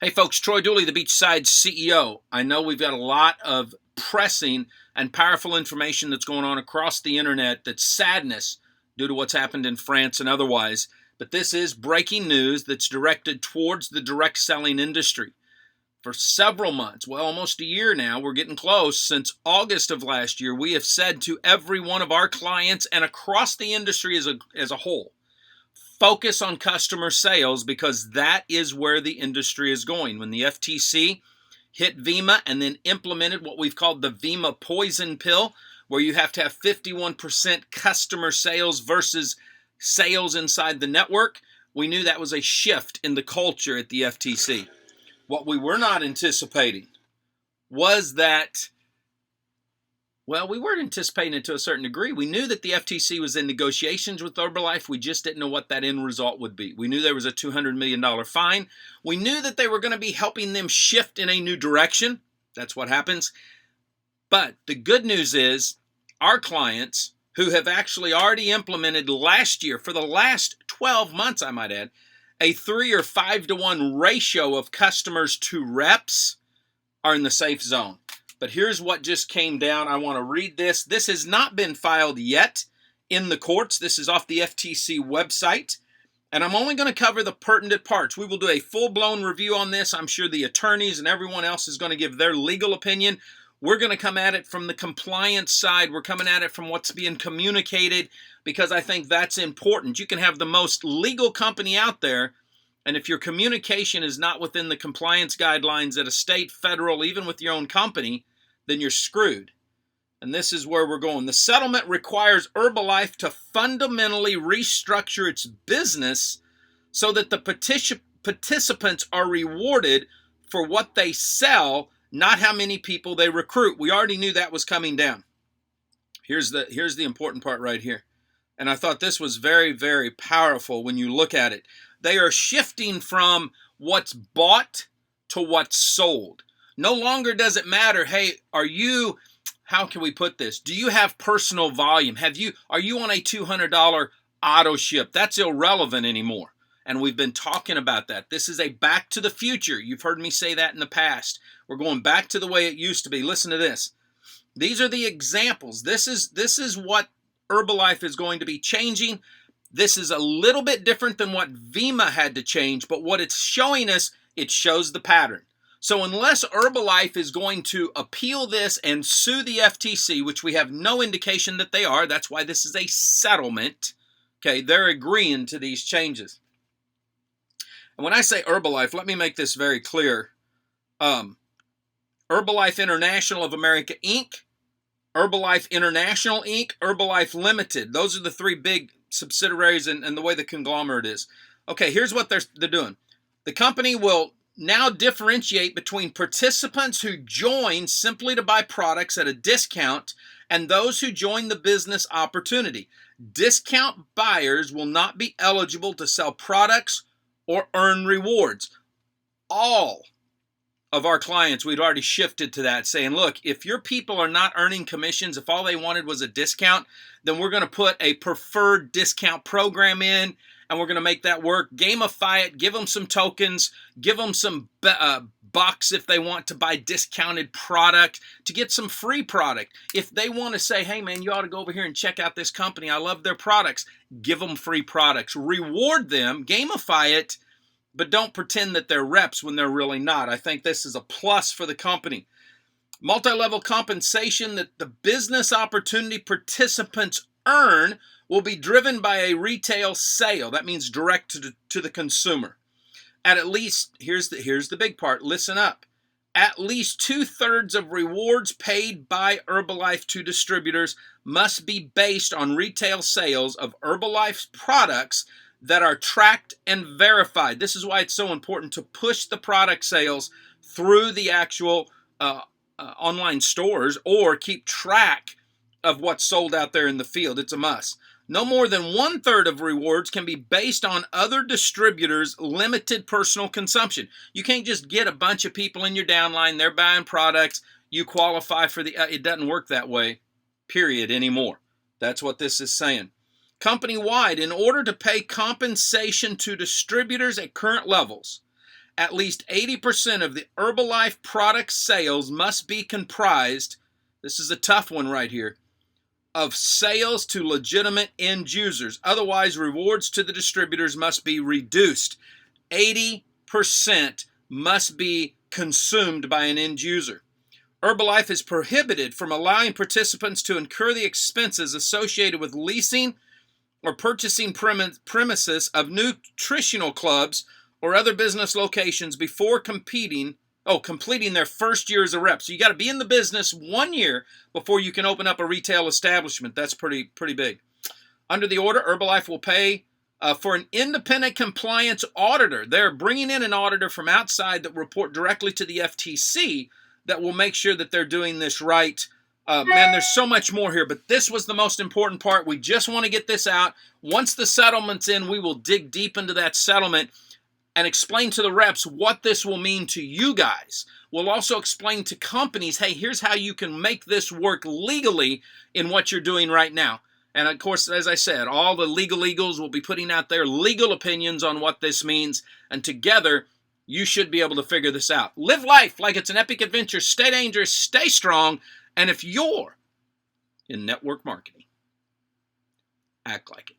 Hey folks, Troy Dooley, the Beachside CEO. I know we've got a lot of pressing and powerful information that's going on across the internet that's sadness due to what's happened in France and otherwise. But this is breaking news that's directed towards the direct selling industry. For several months, well, almost a year now, we're getting close. Since August of last year, we have said to every one of our clients and across the industry as a whole, focus on customer sales because that is where the industry is going. When the FTC hit VEMA and then implemented what we've called the VEMA poison pill, where you have to have 51% customer sales versus sales inside the network, we knew that was a shift in the culture at the FTC. What we were not anticipating was that, well, we weren't anticipating it to a certain degree. We knew that the FTC was in negotiations with Herbalife. We just didn't know what that end result would be. We knew there was a $200 million fine. We knew that they were going to be helping them shift in a new direction. That's what happens. But the good news is our clients who have actually already implemented last year, for the last 12 months, I might add, a 3 or 5 to 1 ratio of customers to reps are in the safe zone. But here's what just came down. I want to read this. This has not been filed yet in the courts. This is off the FTC website. And I'm only going to cover the pertinent parts. We will do a full-blown review on this. I'm sure the attorneys and everyone else is going to give their legal opinion. We're going to come at it from the compliance side. We're coming at it from what's being communicated because I think that's important. You can have the most legal company out there, and if your communication is not within the compliance guidelines at a state, federal, even with your own company, then you're screwed. And this is where we're going. The settlement requires Herbalife to fundamentally restructure its business so that the participants are rewarded for what they sell, not how many people they recruit. We already knew that was coming down. Here's the important part right here. And I thought this was very, very powerful when you look at it. They are shifting from what's bought to what's sold. No longer does it matter, hey, how can we put this? Do you have personal volume? Are you on a $200 auto ship? That's irrelevant anymore. And we've been talking about that. This is a back to the future. You've heard me say that in the past. We're going back to the way it used to be. Listen to this. These are the examples. This is what Herbalife is going to be changing. This is a little bit different than what VEMA had to change, but what it's showing us, it shows the pattern. So unless Herbalife is going to appeal this and sue the FTC, which we have no indication that they are, that's why this is a settlement, okay, they're agreeing to these changes. And when I say Herbalife, let me make this very clear. Herbalife International of America, Inc., Herbalife International, Inc., Herbalife Limited. Those are the three big subsidiaries and the way the conglomerate is. Okay, here's what they're doing. The company will now differentiate between participants who join simply to buy products at a discount and those who join the business opportunity. Discount buyers will not be eligible to sell products or earn rewards. All of our clients, we'd already shifted to that, saying, look, if your people are not earning commissions, if all they wanted was a discount, then we're going to put a preferred discount program in, and we're going to make that work. Gamify it, give them some tokens, give them some bucks if they want to buy discounted product, to get some free product. If they want to say, hey, man, you ought to go over here and check out this company. I love their products. Give them free products. Reward them, gamify it, but don't pretend that they're reps when they're really not. I think this is a plus for the company. Multi-level compensation that the business opportunity participants earn will be driven by a retail sale. That means direct to the consumer. At least, here's the big part. Listen up. At least 2/3 of rewards paid by Herbalife to distributors must be based on retail sales of Herbalife's products that are tracked and verified. This is why it's so important to push the product sales through the actual online stores or keep track of what's sold out there in the field. It's a must. No more than 1/3 of rewards can be based on other distributors' limited personal consumption. You can't just get a bunch of people in your downline, they're buying products, you qualify for it doesn't work that way, period, anymore. That's what this is saying. Company-wide, in order to pay compensation to distributors at current levels at least 80% of the Herbalife product sales must be comprised, this is a tough one right here, of sales to legitimate end users. Otherwise, rewards to the distributors must be reduced. 80% must be consumed by an end user. Herbalife is prohibited from allowing participants to incur the expenses associated with leasing or purchasing premises of nutritional clubs or other business locations before completing their first year as a rep. So you got to be in the business 1 year before you can open up a retail establishment. That's pretty big. Under the order, Herbalife will pay for an independent compliance auditor. They're bringing in an auditor from outside that will report directly to the FTC that will make sure that they're doing this right. Man, there's so much more here, but this was the most important part. We just want to get this out. Once the settlement's in, we will dig deep into that settlement and explain to the reps what this will mean to you guys. We'll also explain to companies, hey, here's how you can make this work legally in what you're doing right now. And of course, as I said, all the legal eagles will be putting out their legal opinions on what this means. And together, you should be able to figure this out. Live life like it's an epic adventure. Stay dangerous, stay strong. And if you're in network marketing, act like it.